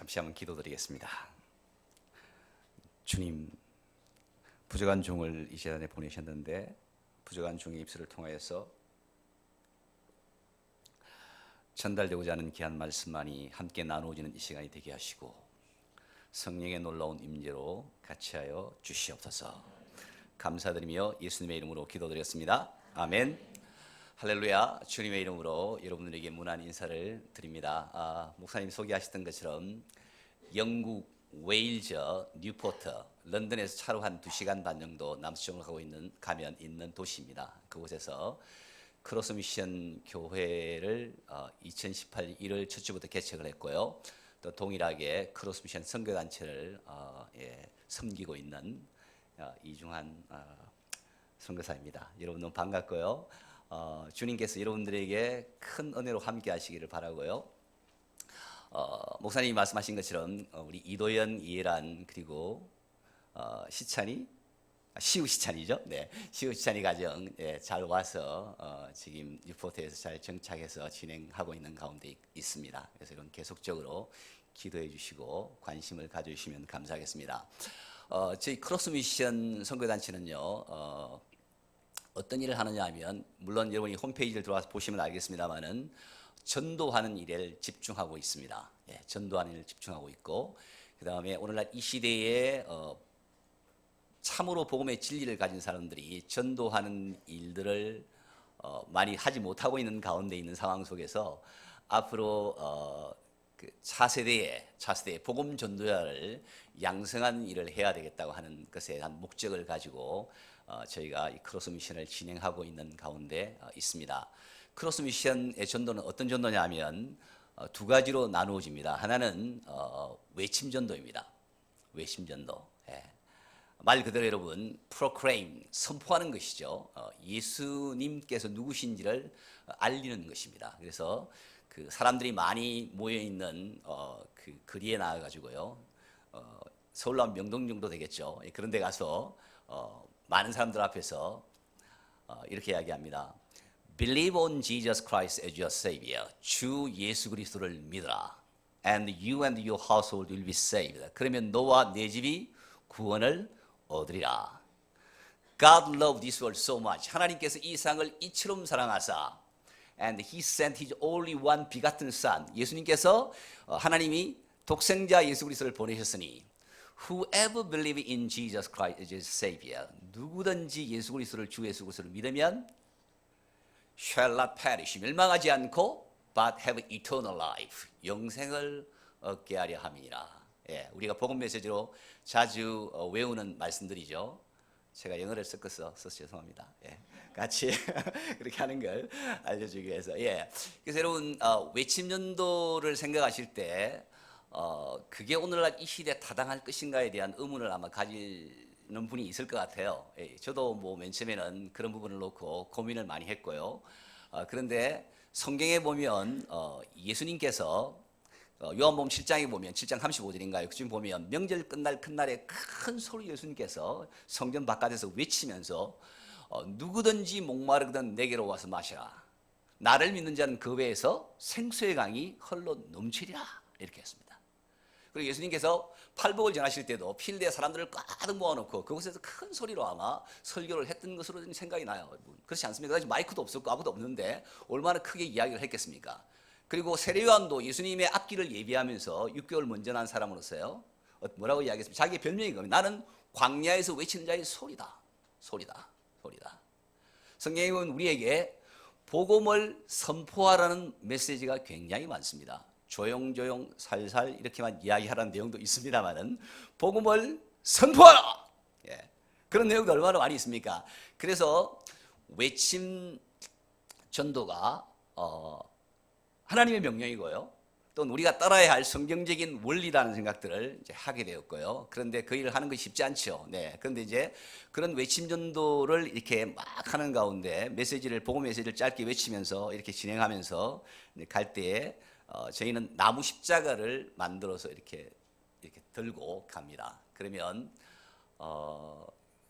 잠시 한번 기도드리겠습니다. 주님, 부족한 종을 이 시간에 보내셨는데 부족한 종의 입술을 통하여서 전달되고자 하는 귀한 말씀만이 함께 나누어지는 이 시간이 되게 하시고 성령의 놀라운 임재로 같이 하여 주시옵소서. 감사드리며 예수님의 이름으로 기도드렸습니다. 아멘. 할렐루야. 주님의 이름으로 여러분들에게 문안 인사를 드립니다. 목사님 소개하셨던 것처럼 영국 웨일즈 뉴포트, 런던에서 차로 한 2시간 반 정도 남서쪽을 가면 있는 도시입니다. 그곳에서 크로스 미션 교회를 2018 1월 첫 주부터 개척을 했고요. 또 동일하게 크로스 미션 선교단체를 섬기고 있는 이중한 선교사입니다. 여러분 너무 반갑고요. 주님께서 여러분들에게 큰 은혜로 함께 하시기를 바라고요. 목사님이 말씀하신 것처럼 우리 이도연, 이해란 그리고 시우 시찬이죠. 네, 시우 시찬이 가정 잘 와서 지금 뉴포트에서 잘 정착해서 진행하고 있는 가운데 있습니다. 그래서 이런 계속적으로 기도해 주시고 관심을 가져주시면 감사하겠습니다. 저희 크로스 미션 선교단체는요. 어떤 일을 하느냐 하면 물론 여러분이 홈페이지를 들어와서 보시면 알겠습니다만은 전도하는 일에 집중하고 있습니다. 전도하는 일을 집중하고 있고 그 다음에 오늘날 이 시대에 참으로 복음의 진리를 가진 사람들이 전도하는 일들을 많이 하지 못하고 있는 가운데 있는 상황 속에서 앞으로 그 차세대의 복음 전도자를 양성하는 일을 해야 되겠다고 하는 것에 대한 목적을 가지고 저희가 이 크로스 미션을 진행하고 있는 가운데 있습니다. 크로스 미션의 전도는 어떤 전도냐 하면 두 가지로 나누어집니다. 하나는 외침 전도입니다. 외침 전도. 말 그대로 여러분 proclaim, 선포하는 것이죠. 예수님께서 누구신지를 알리는 것입니다. 그래서 그 사람들이 많이 모여 있는 그 거리에 나와 가지고요. 서울로 한 명동 정도 되겠죠. 그런 데 가서 많은 사람들 앞에서 이렇게 이야기합니다. Believe on Jesus Christ as your Savior. 주 예수 그리스도를 믿어라. And you and your household will be saved. 그러면 너와 내 집이 구원을 얻으리라. God loved this world so much. 하나님께서 이 세상을 이처럼 사랑하사 And He sent His only one begotten Son. 예수님께서 하나님이 독생자 예수 그리스도를 보내셨으니 Whoever believes in Jesus Christ as His Savior. 누구든지 예수 그리스도를 주 예수 그리스도를 믿으면 shall not perish. 멸망하지 않고 but have eternal life. 영생을 얻게 하려 함이니라. 우리가 복음 메시지로 자주 외우는 말씀들이죠. 제가 영어를 써서 죄송합니다. 같이 그렇게 하는 걸 알려주기 위해서. 그래서 여러분 외침 전도를 생각하실 때 그게 오늘날 이 시대에 타당할 것인가에 대한 의문을 아마 가지는 분이 있을 것 같아요. 저도 뭐 맨 처음에는 그런 부분을 놓고 고민을 많이 했고요. 그런데 성경에 보면 예수님께서 요한복음 7장에 보면 7장 35절인가요? 그쯤 보면 명절 끝날 큰날에 큰 소리 예수님께서 성전 바깥에서 외치면서 누구든지 목마르거든 내게로 와서 마시라. 나를 믿는 자는 그 배에서 생수의 강이 흘러 넘치리라. 이렇게 했습니다. 그리고 예수님께서 팔복을 전하실 때도 필드에 사람들을 가득 모아놓고 그곳에서 큰 소리로 아마 설교를 했던 것으로 생각이 나요. 그렇지 않습니까? 마이크도 없었고 아무도 없는데 얼마나 크게 이야기를 했겠습니까? 그리고 세례요한도 예수님의 앞길을 예비하면서 6개월 먼저 난 사람으로서요. 뭐라고 이야기했습니까? 자기의 별명이 겁니다. 나는 광야에서 외치는 자의 소리다. 소리다. 성경에 보면 우리에게 복음을 선포하라는 메시지가 굉장히 많습니다. 조용조용 살살 이렇게만 이야기하라는 내용도 있습니다만은 복음을 선포하라. 그런 내용도 얼마나 많이 있습니까? 그래서 외침 전도가 하나님의 명령이고요. 또 우리가 따라야 할 성경적인 원리라는 생각들을 이제 하게 되었고요. 그런데 그 일을 하는 것이 쉽지 않죠. 그런데 이제 그런 외침 전도를 이렇게 막 하는 가운데 복음 메시지를 짧게 외치면서 이렇게 진행하면서 갈 때에 저희는 나무 십자가를 만들어서 이렇게 들고 갑니다. 그러면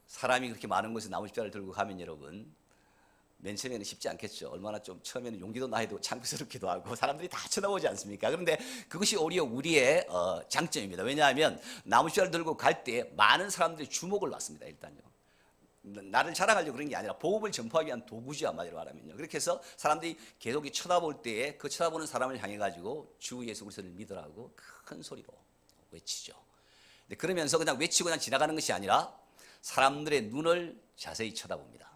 사람이 그렇게 많은 곳에 나무 십자가를 들고 가면 여러분 맨 처음에는 쉽지 않겠죠. 얼마나 좀 처음에는 용기도 나해도 창피스럽기도 하고 사람들이 다 쳐다보지 않습니까? 그런데 그것이 오히려 우리의 장점입니다. 왜냐하면 나무씨를 들고 갈 때 많은 사람들이 주목을 받습니다. 일단요. 나를 자랑하려고 그런 게 아니라 복음을 전파하기 위한 도구지 한마디로 말하면요. 그렇게 해서 사람들이 계속 쳐다볼 때에 그 쳐다보는 사람을 향해 가지고 주 예수 그리스도를 믿으라고 큰 소리로 외치죠. 그러면서 그냥 외치고 그냥 지나가는 것이 아니라 사람들의 눈을 자세히 쳐다봅니다.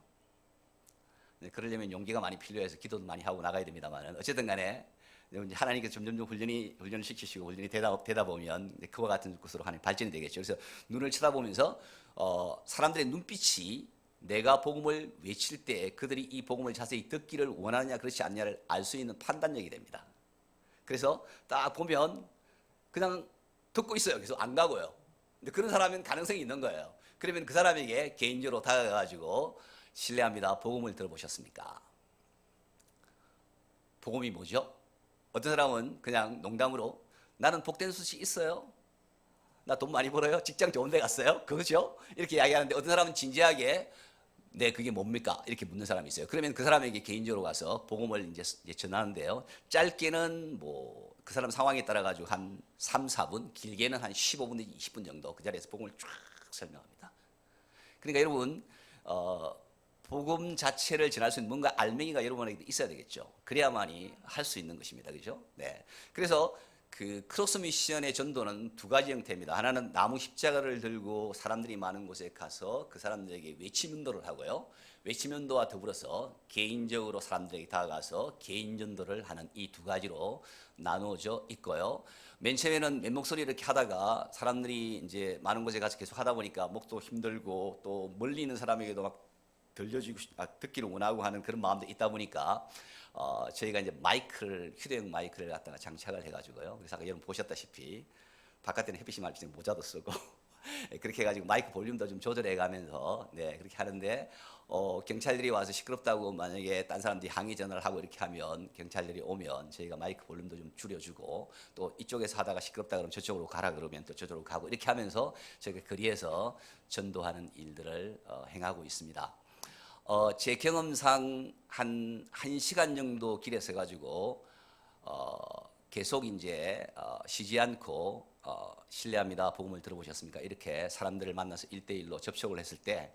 그러려면 용기가 많이 필요해서 기도도 많이 하고 나가야 됩니다만 어쨌든 간에 하나님께서 점점 훈련을 시키시고 훈련이 되다 보면 그와 같은 것으로 하나님 발전이 되겠죠. 그래서 눈을 쳐다보면서 사람들의 눈빛이 내가 복음을 외칠 때 그들이 이 복음을 자세히 듣기를 원하느냐 그렇지 않느냐를 알 수 있는 판단력이 됩니다. 그래서 딱 보면 그냥 듣고 있어요. 그래서 안 가고요. 근데 그런 사람은 가능성이 있는 거예요. 그러면 그 사람에게 개인적으로 다가가가지고 실례합니다. 복음을 들어보셨습니까? 복음이 뭐죠? 어떤 사람은 그냥 농담으로 나는 복된 소식 있어요? 나 돈 많이 벌어요? 직장 좋은 데 갔어요? 그거죠? 이렇게 이야기하는데 어떤 사람은 진지하게 네, 그게 뭡니까? 이렇게 묻는 사람이 있어요. 그러면 그 사람에게 개인적으로 가서 복음을 이제 전하는데요. 짧게는 뭐 그 사람 상황에 따라 가지고 한 3, 4분, 길게는 한 15분 내지 20분 정도 그 자리에서 복음을 쫙 설명합니다. 그러니까 여러분 복음 자체를 전할 수 있는 뭔가 알맹이가 여러분에게 있어야 되겠죠. 그래야만이 할 수 있는 것입니다. 그죠? 네. 그래서 그 크로스 미션의 전도는 두 가지 형태입니다. 하나는 나무 십자가를 들고 사람들이 많은 곳에 가서 그 사람들에게 외침 전도를 하고요. 외침 전도와 더불어서 개인적으로 사람들에게 다가가서 개인 전도를 하는 이 두 가지로 나누어져 있고요. 맨 처음에는 맨 목소리 이렇게 하다가 사람들이 이제 많은 곳에 가서 계속 하다 보니까 목도 힘들고 또 멀리 있는 사람에게도 막 들려주고 듣기를 원하고 하는 그런 마음도 있다 보니까 저희가 이제 휴대용 마이크를 갖다가 장착을 해가지고요. 그래서 아까 여러분 보셨다시피 바깥에는 햇빛이 많기 때문에 모자도 쓰고 그렇게 해가지고 마이크 볼륨도 좀 조절해가면서 네 그렇게 하는데 경찰들이 와서 시끄럽다고 만약에 딴 사람들이 항의 전화를 하고 이렇게 하면 경찰들이 오면 저희가 마이크 볼륨도 좀 줄여주고 또 이쪽에서 하다가 시끄럽다 그러면 저쪽으로 가라 그러면 또 저쪽으로 가고 이렇게 하면서 저희가 거리에서 전도하는 일들을 행하고 있습니다. 제 경험상 한 1시간 정도 길에서 가지고 계속 이제 쉬지 않고 실례합니다. 복음을 들어보셨습니까? 이렇게 사람들을 만나서 1대1로 접촉을 했을 때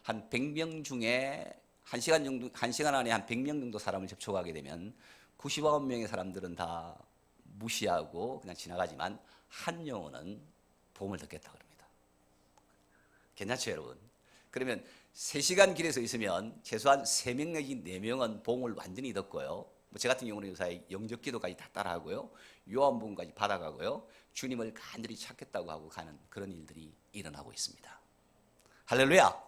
한 100명 중에 1시간 안에 한 100명 정도 사람을 접촉하게 되면 99명의 사람들은 다 무시하고 그냥 지나가지만 한 영혼은 복음을 듣겠다 그럽니다. 괜찮죠, 여러분? 그러면 3시간 길에서 있으면 최소한 3명 내지 4명은 복음을 완전히 듣고요. 저 같은 경우는 요사이 영적 기도까지 다 따라하고요. 요한복음까지 받아가고요. 주님을 간절히 찾겠다고 하고 가는 그런 일들이 일어나고 있습니다. 할렐루야.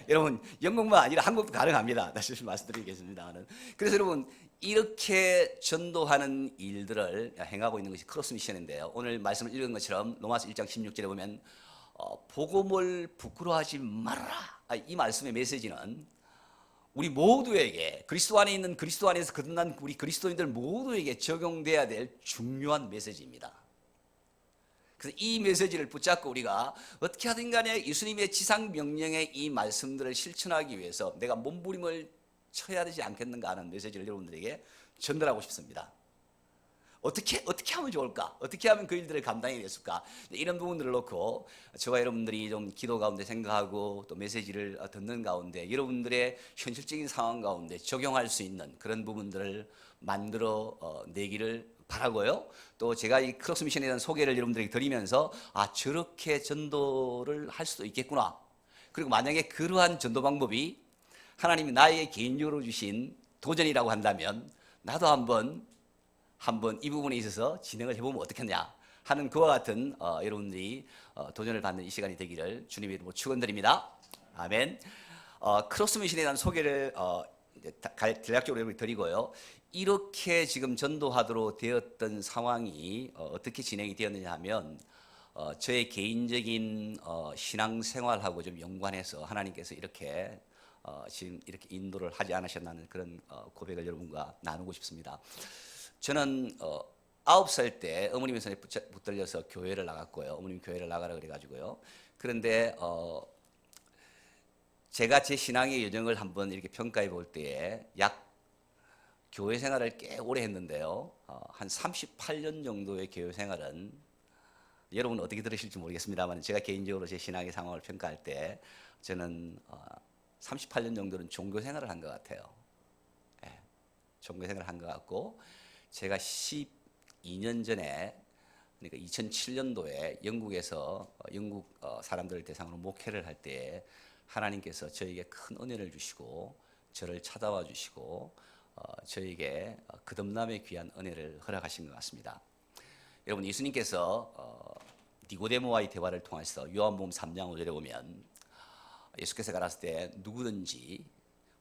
여러분 영국만 아니라 한국도 가능합니다. 다시 말씀드리겠습니다만 그래서 여러분 이렇게 전도하는 일들을 행하고 있는 것이 크로스 미션인데요. 오늘 말씀을 읽은 것처럼 로마서 1장 16절에 보면 복음을 부끄러워하지 말아라. 이 말씀의 메시지는 우리 모두에게 그리스도 안에 있는 그리스도 안에서 거듭난 우리 그리스도인들 모두에게 적용돼야 될 중요한 메시지입니다. 그래서 이 메시지를 붙잡고 우리가 어떻게 하든 간에 예수님의 지상 명령의 이 말씀들을 실천하기 위해서 내가 몸부림을 쳐야 되지 않겠는가 하는 메시지를 여러분들에게 전달하고 싶습니다. 어떻게 하면 좋을까? 어떻게 하면 그 일들을 감당해냈을까? 이런 부분들을 놓고 저와 여러분들이 좀 기도 가운데 생각하고 또 메시지를 듣는 가운데 여러분들의 현실적인 상황 가운데 적용할 수 있는 그런 부분들을 만들어 내기를 바라고요. 또 제가 이 크로스 미션에 대한 소개를 여러분들에게 드리면서 저렇게 전도를 할 수도 있겠구나. 그리고 만약에 그러한 전도 방법이 하나님이 나에게 개인적으로 주신 도전이라고 한다면 나도 한번 이 부분에 있어서 진행을 해보면 어떻겠냐 하는 그와 같은 여러분들이 도전을 받는 이 시간이 되기를 주님의 이름으로 축원드립니다. 아멘. 크로스 미션에 대한 소개를 대략적으로 여러분께 드리고요. 이렇게 지금 전도하도록 되었던 상황이 어떻게 진행이 되었느냐 하면 저의 개인적인 신앙생활하고 좀 연관해서 하나님께서 이렇게 지금 이렇게 인도를 하지 않으셨나는 그런 고백을 여러분과 나누고 싶습니다. 저는 9살 때 어머님의 손에 붙들려서 교회를 나갔고요. 어머님 교회를 나가라 그래가지고요. 그런데 제가 제 신앙의 여정을 한번 이렇게 평가해 볼 때에 교회 생활을 꽤 오래 했는데요. 한 38년 정도의 교회 생활은 여러분 어떻게 들으실지 모르겠습니다만 제가 개인적으로 제 신앙의 상황을 평가할 때 저는 38년 정도는 종교 생활을 한 것 같아요. 예, 종교 생활을 한 것 같고 제가 12년 전에 그러니까 2007년도에 영국에서 영국 사람들을 대상으로 목회를 할 때 하나님께서 저에게 큰 은혜를 주시고 저를 찾아와 주시고 저에게 거듭남의 귀한 은혜를 허락하신 것 같습니다. 여러분 예수님께서 니고데모와의 대화를 통해서 요한복음 3장 5절에 보면 예수께서 가라사대 때 누구든지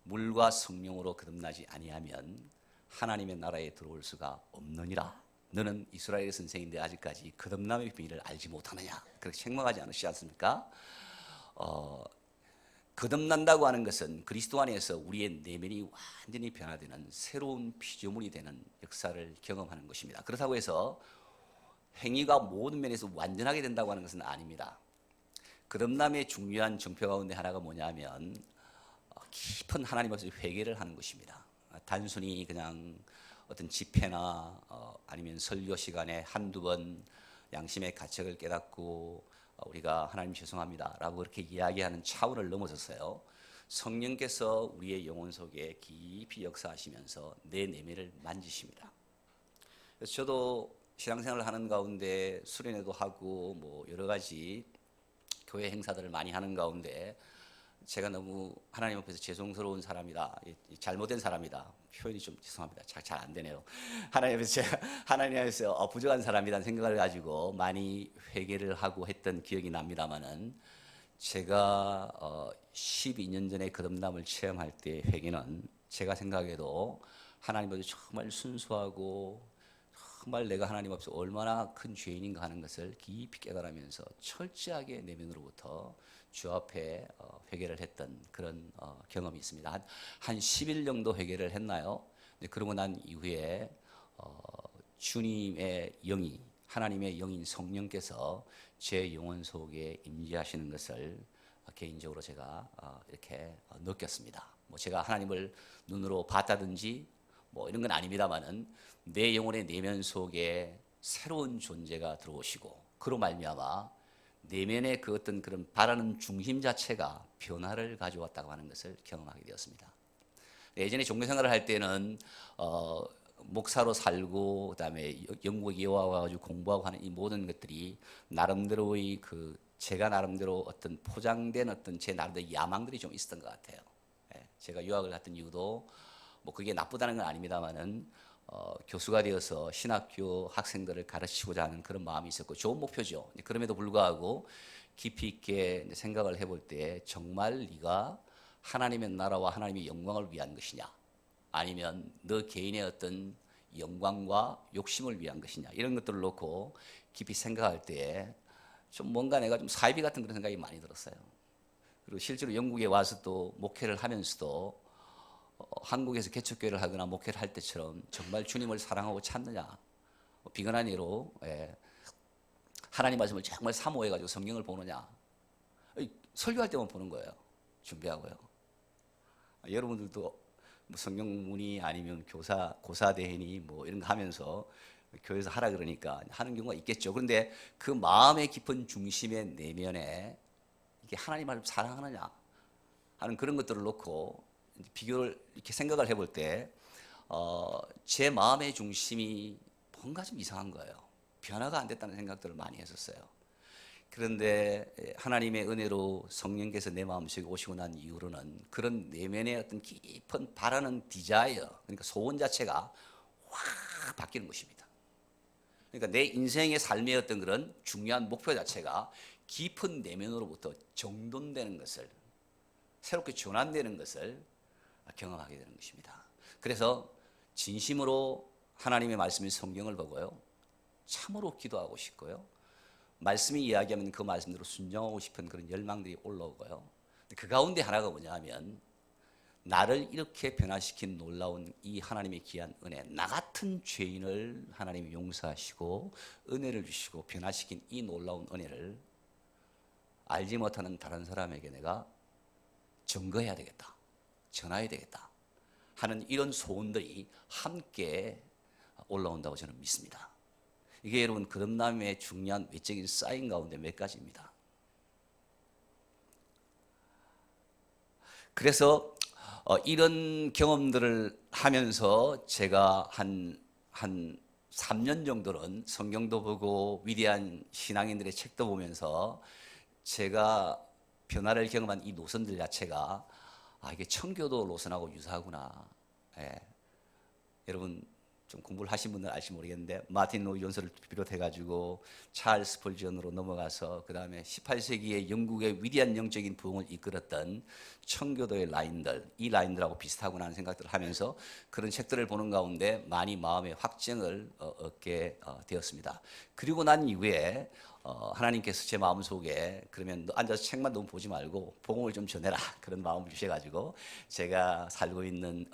물과 성령으로 거듭나지 아니하면 하나님의 나라에 들어올 수가 없느니라. 너는 이스라엘 선생인데 아직까지 거듭남의 비밀을 알지 못하느냐. 그렇게 책망하지 않으시지 않습니까? 거듭난다고 하는 것은 그리스도 안에서 우리의 내면이 완전히 변화되는 새로운 피조물이 되는 역사를 경험하는 것입니다. 그렇다고 해서 행위가 모든 면에서 완전하게 된다고 하는 것은 아닙니다. 거듭남의 중요한 정표 가운데 하나가 뭐냐면 깊은 하나님 앞에서 회개를 하는 것입니다. 단순히 그냥 어떤 집회나 아니면 설교 시간에 한두 번 양심의 가책을 깨닫고 우리가 하나님 죄송합니다 라고 그렇게 이야기하는 차원을 넘어섰어요. 성령께서 우리의 영혼 속에 깊이 역사하시면서 내 내면을 만지십니다. 그래서 저도 신앙생활을 하는 가운데 수련회도 하고 뭐 여러 가지 교회 행사들을 많이 하는 가운데 제가 너무 하나님 앞에서 죄송스러운 사람이다, 잘못된 사람이다, 표현이 좀 죄송합니다, 잘 안 되네요. 하나님 앞에서 제가 하나님 앞에서 부족한 사람이라는 생각을 가지고 많이 회개를 하고 했던 기억이 납니다만은 제가 12년 전에 거듭남을 체험할 때 회개는 제가 생각해도 하나님 앞에 정말 순수하고 정말 내가 하나님 앞에서 얼마나 큰 죄인인가 하는 것을 깊이 깨달으면서 철저하게 내면으로부터 주 앞에 회개를 했던 그런 경험이 있습니다. 한 10일 정도 회개를 했나요? 그러고 난 이후에 주님의 영이, 하나님의 영인 성령께서 제 영혼 속에 임재하시는 것을 개인적으로 제가 이렇게 느꼈습니다. 뭐 제가 하나님을 눈으로 봤다든지 뭐 이런 건 아닙니다만은 내 영혼의 내면 속에 새로운 존재가 들어오시고 그로 말미암아 내면의 그 어떤 그런 바라는 중심 자체가 변화를 가져왔다고 하는 것을 경험하게 되었습니다. 예전에 종교 생활을 할 때는 목사로 살고 그다음에 영국에 이어와 가지고 공부하고 하는 이 모든 것들이 나름대로의 제가 나름대로 어떤 포장된 어떤 제 나름대로 야망들이 좀 있었던 것 같아요. 제가 유학을 갔던 이유도 뭐 그게 나쁘다는 건 아닙니다만은 교수가 되어서 신학교 학생들을 가르치고자 하는 그런 마음이 있었고 좋은 목표죠. 그럼에도 불구하고 깊이 있게 생각을 해볼 때 정말 네가 하나님의 나라와 하나님의 영광을 위한 것이냐 아니면 너 개인의 어떤 영광과 욕심을 위한 것이냐 이런 것들을 놓고 깊이 생각할 때 좀 뭔가 내가 좀 사이비 같은 그런 생각이 많이 들었어요. 그리고 실제로 영국에 와서 또 목회를 하면서도 한국에서 개척교회를 하거나 목회를 할 때처럼 정말 주님을 사랑하고 찾느냐 비근한 예로 하나님 말씀을 정말 사모해가지고 성경을 보느냐 설교할 때만 보는 거예요. 준비하고요. 여러분들도 뭐 성경문이 아니면 고사대회니 뭐 이런 거 하면서 교회에서 하라 그러니까 하는 경우가 있겠죠. 그런데 그 마음의 깊은 중심의 내면에 이게 하나님 말씀 사랑하느냐 하는 그런 것들을 놓고 비교를 이렇게 생각을 해볼 때 제 마음의 중심이 뭔가 좀 이상한 거예요. 변화가 안 됐다는 생각들을 많이 했었어요. 그런데 하나님의 은혜로 성령께서 내 마음속에 오시고 난 이후로는 그런 내면의 어떤 깊은 바라는 디자이어, 그러니까 소원 자체가 확 바뀌는 것입니다. 그러니까 내 인생의 삶의 어떤 그런 중요한 목표 자체가 깊은 내면으로부터 정돈되는 것을, 새롭게 전환되는 것을 경험하게 되는 것입니다. 그래서 진심으로 하나님의 말씀인 성경을 보고요, 참으로 기도하고 싶고요, 말씀이 이야기하면 그 말씀대로 순종하고 싶은 그런 열망들이 올라오고요. 그 가운데 하나가 뭐냐 하면 나를 이렇게 변화시킨 놀라운 이 하나님의 귀한 은혜, 나 같은 죄인을 하나님이 용서하시고 은혜를 주시고 변화시킨 이 놀라운 은혜를 알지 못하는 다른 사람에게 내가 증거해야 되겠다, 전해야 되겠다 하는 이런 소원들이 함께 올라온다고 저는 믿습니다. 이게 여러분 거듭남의 중요한 외적인 사인 가운데 몇 가지입니다. 그래서 이런 경험들을 하면서 제가 한 3년 정도는 성경도 보고 위대한 신앙인들의 책도 보면서 제가 변화를 경험한 이 노선들 자체가 이게 청교도 노선하고 유사하구나. 예. 여러분 좀 공부를 하신 분들은 알지 모르겠는데 마틴 로이 존스를 비롯해가지고 찰스 스펄전으로 넘어가서 그 다음에 18세기의 영국의 위대한 영적인 부흥을 이끌었던 청교도의 라인들, 이 라인들하고 비슷하구나 하는 생각들을 하면서 그런 책들을 보는 가운데 많이 마음의 확증을 얻게 되었습니다. 그리고 난 이후에 하나님께서 제 마음속에 그러면 너 앉아서 책만 너무 보지 말고 복음을 좀 전해라 그런 마음을 주셔가지고 제가 살고 있는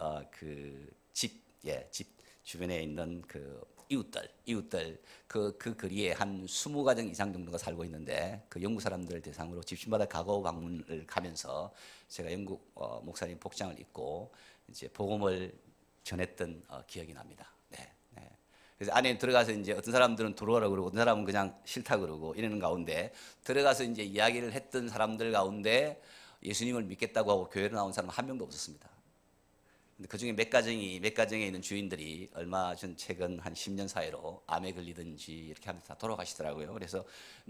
집 주변에 있는 그 이웃들 그 거리에 한 20가정 이상 정도가 살고 있는데 그 영국 사람들 대상으로 집집마다 가고 방문을 가면서 제가 영국 목사님 복장을 입고 이제 복음을 전했던 기억이 납니다. 네. 그래서 안에 들어가서 이제 어떤 사람들은 들어오라고 그러고 어떤 사람은 그냥 싫다 그러고 이러는 가운데 들어가서 이제 이야기를 했던 사람들 가운데 예수님을 믿겠다고 하고 교회로 나온 사람은 한 명도 없었습니다. 그 중에 몇 가정에 있는 주인들이 얼마 전 최근 한 10년 사이로 암에 걸리든지 이렇게 하면서 다 돌아가시더라고요. 그래서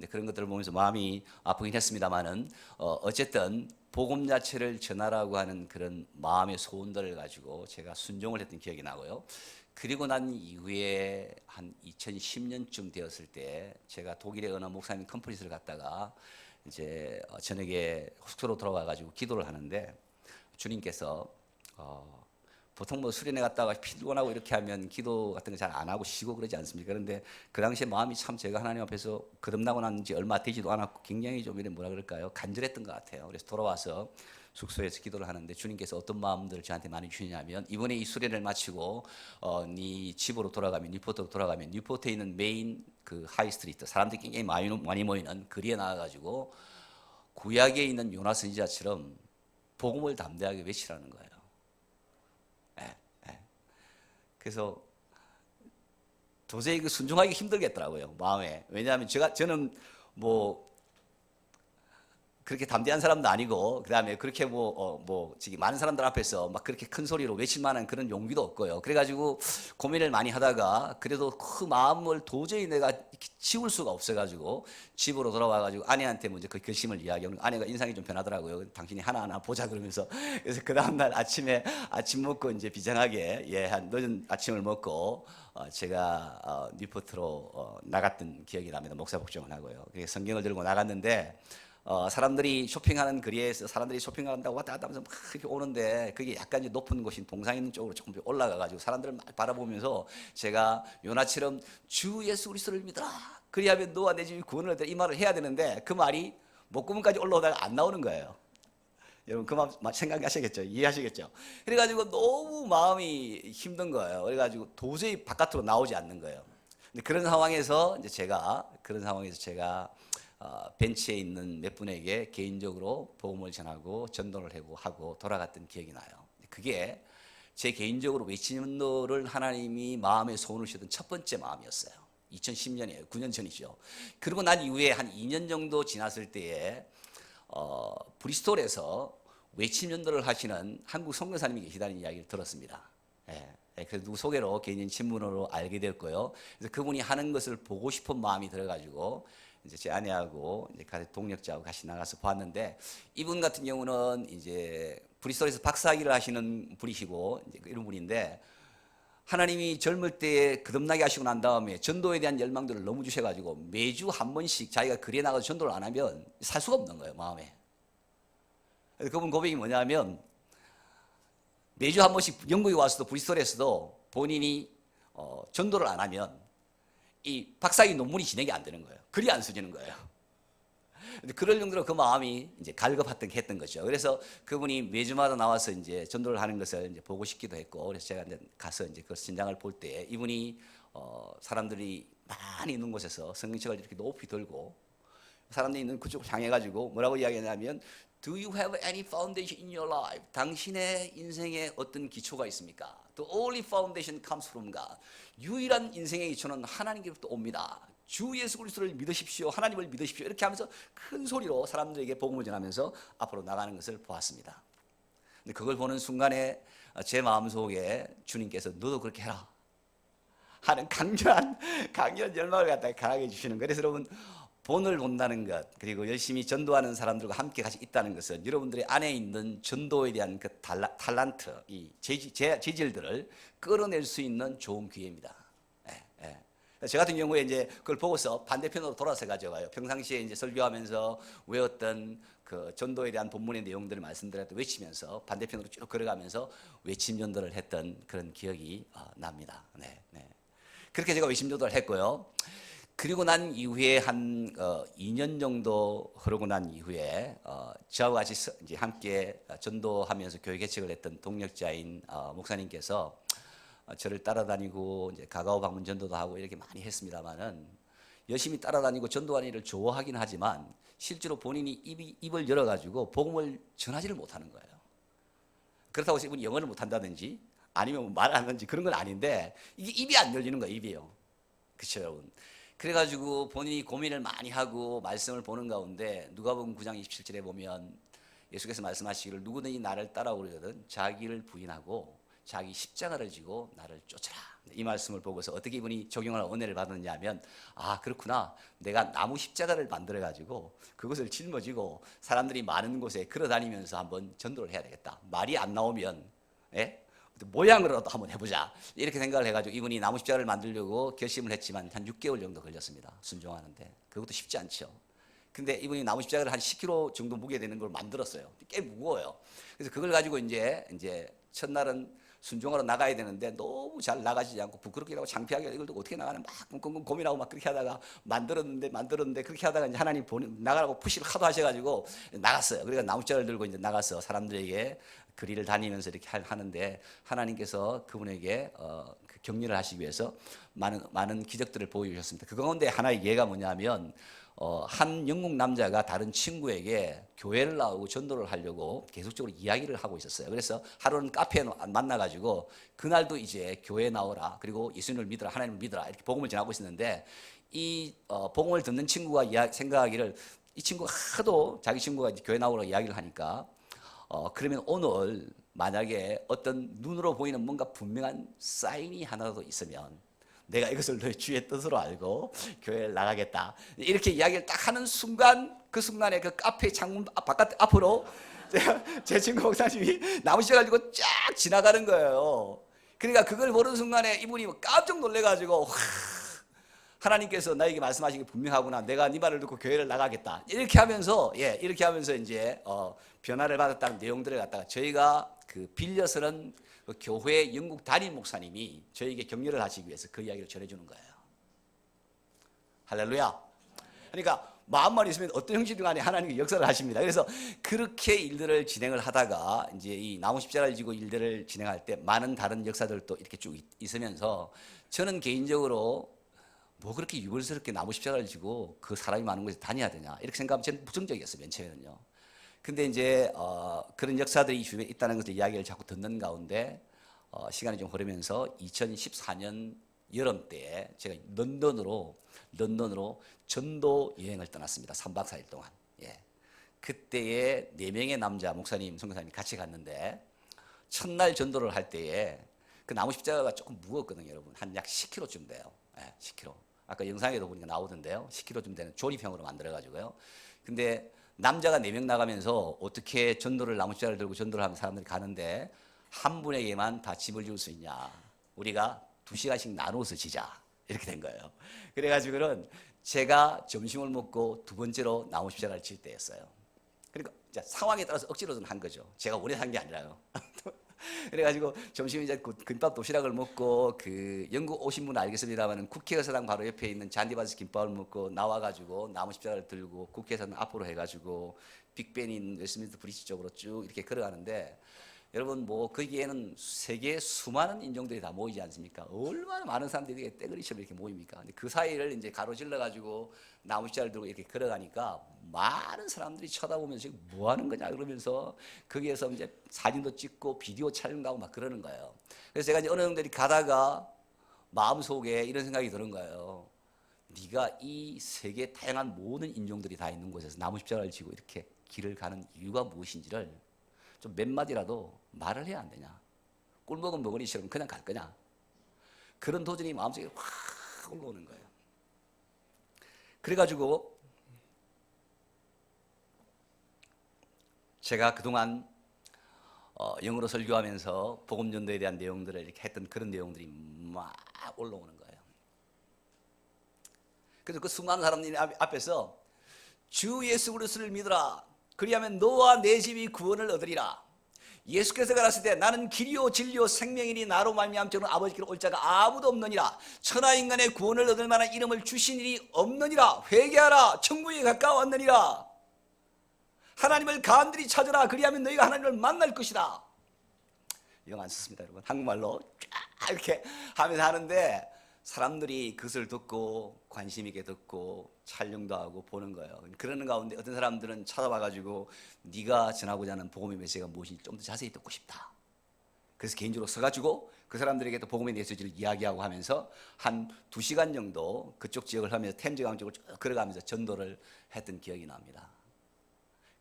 그런 것들을 보면서 마음이 아프긴 했습니다만은 어쨌든 복음 자체를 전하라고 하는 그런 마음의 소원들을 가지고 제가 순종을 했던 기억이 나고요. 그리고 난 이후에 한 2010년쯤 되었을 때 제가 독일의 어느 목사님 컨퍼런스를 갔다가 이제 저녁에 숙소로 돌아와 가지고 기도를 하는데 주님께서 보통 뭐 수련회 갔다가 피곤하고 이렇게 하면 기도 같은 거 잘 안 하고 쉬고 그러지 않습니까? 그런데 그 당시에 마음이 참 제가 하나님 앞에서 거듭나고 난 지 얼마 되지도 않았고 굉장히 좀 이런 뭐라 그럴까요? 간절했던 것 같아요. 그래서 돌아와서 숙소에서 기도를 하는데 주님께서 어떤 마음들을 저한테 많이 주시냐면 이번에 이 수련을 마치고 네 집으로 돌아가면 뉴포트로 돌아가면 뉴포트에 있는 메인 그 하이스트리트 사람들이 굉장히 많이 모이는 거리에 나와가지고 구약에 있는 요나 선지자처럼 복음을 담대하게 외치라는 거예요. 그래서 도저히 그 순종하기 힘들겠더라고요, 마음에. 왜냐하면 저는 뭐 그렇게 담대한 사람도 아니고 그다음에 그렇게 지금 많은 사람들 앞에서 막 그렇게 큰 소리로 외칠 만한 그런 용기도 없고요. 그래가지고 고민을 많이 하다가 그래도 그 마음을 도저히 내가 지울 수가 없어가지고 집으로 돌아와가지고 아내한테 먼저 그 결심을 이야기하는 아내가 인상이 좀 변하더라고요. 당신이 하나하나 보자 그러면서. 그래서 그 다음날 아침에 아침 먹고 이제 비장하게 한 늦은 아침을 먹고 제가 뉴포트로 나갔던 기억이 납니다. 목사 복종을 하고요. 성경을 들고 나갔는데 사람들이 쇼핑하는 거리에서 사람들이 쇼핑한다고 왔다 갔다 하면서 막 이렇게 오는데 그게 약간 이제 높은 곳인 동상 있는 쪽으로 조금 올라가가지고 사람들을 막 바라보면서 제가 요나처럼 주 예수 그리스도를 믿어라 그리하면 너와 내 집이 구원을 얻으라 이 말을 해야 되는데 그 말이 목구멍까지 올라오다가 안 나오는 거예요. 여러분 그 마음 생각하시겠죠? 이해하시겠죠? 그래가지고 너무 마음이 힘든 거예요. 그래가지고 도저히 바깥으로 나오지 않는 거예요. 근데 그런 상황에서 제가 벤치에 있는 몇 분에게 개인적으로 복음을 전하고 전도를 하고 돌아갔던 기억이 나요. 그게 제 개인적으로 외침노를 하나님이 마음에 소원을 주셨던 첫 번째 마음이었어요. 2010년이에요. 9년 전이죠. 그리고 난 이후에 한 2년 정도 지났을 때에 브리스톨에서 외침전도를 하시는 한국 선교사님이 계시다는 이야기를 들었습니다. 그래서 누구 소개로 개인 친분으로 알게 되었고요. 그래서 그분이 하는 것을 보고 싶은 마음이 들어가지고 이제 제 아내하고 이제 동력자하고 같이 나가서 봤는데 이분 같은 경우는 이제 브리스톨에서 박사학위를 하시는 분이시고 이제 이런 분인데 하나님이 젊을 때에 거듭나게 하시고 난 다음에 전도에 대한 열망들을 너무 주셔가지고 매주 한 번씩 자기가 거리에 나가서 전도를 안 하면 살 수가 없는 거예요, 마음에. 그래서 그분 고백이 뭐냐면 매주 한 번씩 영국에 와서도 브리스톨에서도 본인이 전도를 안 하면 이 박사학위 논문이 진행이 안 되는 거예요. 글이 안 써지는 거예요. 그럴 정도로 그 마음이 이제 갈급했던 거죠. 그래서 그분이 매주마다 나와서 이제 전도를 하는 것을 이제 보고 싶기도 했고, 그래서 제가 이제 가서 이제 그 현장을 볼 때 이분이 사람들이 많이 있는 곳에서 성경책을 이렇게 높이 들고 사람들이 있는 그쪽을 향해 가지고 뭐라고 이야기하냐면 Do you have any foundation in your life? 당신의 인생에 어떤 기초가 있습니까? The only foundation comes from God. 유일한 인생의 기초는 하나님께로부터 옵니다. 주 예수 그리스도를 믿으십시오. 하나님을 믿으십시오. 이렇게 하면서 큰 소리로 사람들에게 복음을 전하면서 앞으로 나가는 것을 보았습니다. 근데 그걸 보는 순간에 제 마음속에 주님께서 너도 그렇게 해라 하는 강렬한 열망을 갖다가 강하게 주시는 거예요. 그래서 여러분, 본을 본다는 것, 그리고 열심히 전도하는 사람들과 함께 같이 있다는 것은 여러분들의 안에 있는 전도에 대한 그 탤런트, 이 재질들을 끌어낼 수 있는 좋은 기회입니다. 저 같은 경우에 이제 그걸 보고서 반대편으로 돌아서 가져가요. 평상시에 이제 설교하면서 외웠던 그 전도에 대한 본문의 내용들을 말씀드렸다 외치면서 반대편으로 쭉 걸어가면서 외침 전도를 했던 그런 기억이 납니다. 네. 그렇게 제가 외침 전도를 했고요. 그리고 난 이후에 한 2년 정도 흐르고 난 이후에 저와 같이 이제 함께 전도하면서 교회 개척을 했던 동력자인 목사님께서 저를 따라다니고 이제 가가오 방문 전도도 하고 이렇게 많이 했습니다만은 열심히 따라다니고 전도하는 일을 좋아하긴 하지만 실제로 본인이 입을 열어가지고 복음을 전하지를 못하는 거예요. 그렇다고 해서 이분이 영어를 못한다든지 아니면 말 안 하는지 그런 건 아닌데 이게 입이 안 열리는 거예요. 입이요. 그렇죠, 여러분. 그래가지고 본인이 고민을 많이 하고 말씀을 보는 가운데 누가복음 9장 27절에 보면 예수께서 말씀하시기를 누구든지 나를 따라오려거든 자기를 부인하고 자기 십자가를 지고 나를 쫓아라. 이 말씀을 보고서 어떻게 이분이 적용할 은혜를 받았냐면 그렇구나. 내가 나무 십자가를 만들어 가지고 그것을 짊어지고 사람들이 많은 곳에 걸어다니면서 한번 전도를 해야 되겠다. 말이 안 나오면 모양으로라도 한번 해보자. 이렇게 생각을 해가지고 이분이 나무 십자가를 만들려고 결심을 했지만 한 6개월 정도 걸렸습니다. 순종하는데 그것도 쉽지 않죠. 근데 이분이 나무 십자가를 한 10kg 정도 무게 되는 걸 만들었어요. 꽤 무거워요. 그래서 그걸 가지고 이제 첫날은 순종하러 나가야 되는데 너무 잘 나가지 않고 부끄럽게 하고 창피하게 이걸 어떻게 나가는 막 고민하고 막 그렇게 하다가 만들었는데 그렇게 하다가 이제 하나님 나가라고 푸시를 하도 하셔가지고 나갔어요. 그러니까 나무자를 들고 이제 나가서 사람들에게 거리를 다니면서 이렇게 하는데 하나님께서 그분에게 그 격려를 하시기 위해서 많은 기적들을 보여주셨습니다. 그 가운데 하나의 예가 뭐냐면 한 영국 남자가 다른 친구에게 교회를 나오고 전도를 하려고 계속적으로 이야기를 하고 있었어요. 그래서 하루는 카페에 만나가지고 그날도 이제 교회에 나오라, 그리고 예수님을 믿으라, 하나님을 믿으라, 이렇게 복음을 전하고 있었는데 이 복음을 듣는 친구가 생각하기를 이 친구가 하도 자기 친구가 이제 교회 나오라고 이야기를 하니까 그러면 오늘 만약에 어떤 눈으로 보이는 뭔가 분명한 사인이 하나라도 있으면 내가 이것을 너의 주의 뜻으로 알고 교회를 나가겠다. 이렇게 이야기를 딱 하는 순간, 그 순간에 그 카페 창문 바깥 앞으로 제 친구 목사님이 나무시 가지고 쫙 지나가는 거예요. 그러니까 그걸 보는 순간에 이분이 깜짝 놀래가지고 하나님께서 나에게 말씀하신 게 분명하구나. 내가 네 말을 듣고 교회를 나가겠다. 이렇게 하면서 이제 변화를 받았다는 내용들을 갖다가 저희가 그 빌려서는 그 교회 영국 담임 목사님이 저에게 격려를 하시기 위해서 그 이야기를 전해주는 거예요. 할렐루야. 그러니까 마음만 있으면 어떤 형식이든 간에 하나님이 역사를 하십니다. 그래서 그렇게 일들을 진행을 하다가 이제 이 나무 십자가를 지고 일들을 진행할 때 많은 다른 역사들도 이렇게 쭉 있으면서 저는 개인적으로 뭐 그렇게 유월스럽게 나무 십자가를 지고 그 사람이 많은 곳에 다녀야 되냐 이렇게 생각하면 저는 부정적이었어요. 맨 처음에는요. 근데 이제 그런 역사들이 주변에 있다는 것을 이야기를 자꾸 듣는 가운데 시간이 좀 흐르면서 2014년 여름 때에 제가 런던으로 전도 여행을 떠났습니다. 3박 4일 동안. 그때에 4명의 남자 목사님, 선교사님이 같이 갔는데 첫날 전도를 할 때에 그 나무 십자가가 조금 무겁거든요, 여러분. 한 약 10kg쯤 돼요. 10kg. 아까 영상에도 보니까 나오던데요. 10kg쯤 되는 조립형으로 만들어가지고요. 근데 남자가 4명 나가면서 어떻게 전도를 나무 십자가를 들고 전도를 하면 사람들이 가는데 한 분에게만 다 집을 줄 수 있냐. 우리가 2시간씩 나눠서 지자. 이렇게 된 거예요. 그래가지고는 제가 점심을 먹고 두 번째로 나무 십자가를 칠 때였어요. 그러니까 상황에 따라서 억지로 한 거죠. 제가 원해서 한 게 아니라요. 그래가지고 점심에 이제 김밥 도시락을 먹고 그 영국 오신 분은 알겠습니다만 국회의사당 바로 옆에 있는 잔디밭에서 김밥을 먹고 나와가지고 나무 십자가를 들고 국회의사당 앞으로 해가지고 빅벤인 웨스트민스터 브리지 쪽으로 쭉 이렇게 걸어가는데 여러분 뭐 거기에는 세계의 수많은 인종들이 다 모이지 않습니까? 얼마나 많은 사람들이 떼거리처럼 이렇게 모입니까? 근데 그 사이를 이제 가로질러 가지고 나무자를 들고 이렇게 걸어가니까 많은 사람들이 쳐다보면서 지금 뭐 하는 거냐 그러면서 거기에서 이제 사진도 찍고 비디오 촬영도 하고 막 그러는 거예요. 그래서 제가 이제 어느 정도 가다가 마음속에 이런 생각이 드는 거예요. 네가 이 세계 다양한 모든 인종들이 다 있는 곳에서 나무 십자가를 지고 이렇게 길을 가는 이유가 무엇인지를 좀 몇 마디라도 말을 해야 안 되냐? 꿀먹은 먹으리처럼 그냥 갈 거냐? 그런 도전이 마음속에 확 올라오는 거예요. 그래가지고 제가 그동안 영어로 설교하면서 복음전도에 대한 내용들을 이렇게 했던 그런 내용들이 막 올라오는 거예요. 그래서 그 수많은 사람들 앞에서 주 예수 그리스도를 믿으라. 그리하면 너와 내 집이 구원을 얻으리라. 예수께서 가라사대 때 나는 길이요 진리요 생명이니 나로 말미암자는 아버지께로 올 자가 아무도 없느니라. 천하 인간의 구원을 얻을 만한 이름을 주신 일이 없느니라. 회개하라. 천국에 가까웠느니라. 하나님을 간절히 찾으라. 그리하면 너희가 하나님을 만날 것이다. 영어 안 썼습니다, 여러분. 한국말로 쫙 이렇게 하면서 하는데 사람들이 그것을 듣고 관심 있게 듣고 촬영도 하고 보는 거예요. 그러는 가운데 어떤 사람들은 찾아와가지고 네가 전하고자 하는 복음의 메시지가 무엇인지 좀 더 자세히 듣고 싶다. 그래서 개인적으로 서가지고 그 사람들에게 또 복음의 메시지를 이야기하고 하면서 한 2시간 정도 그쪽 지역을 하면서 템즈강 쪽을 쭉 걸어가면서 전도를 했던 기억이 납니다.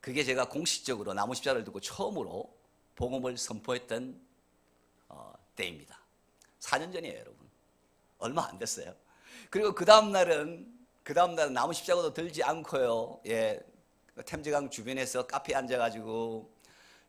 그게 제가 공식적으로 나무 십자가를 듣고 처음으로 복음을 선포했던 때입니다. 4년 전이에요, 여러분. 얼마 안 됐어요. 그리고 그 다음 날은 나무 십자가도 들지 않고요. 예, 템즈강 주변에서 카페에 앉아가지고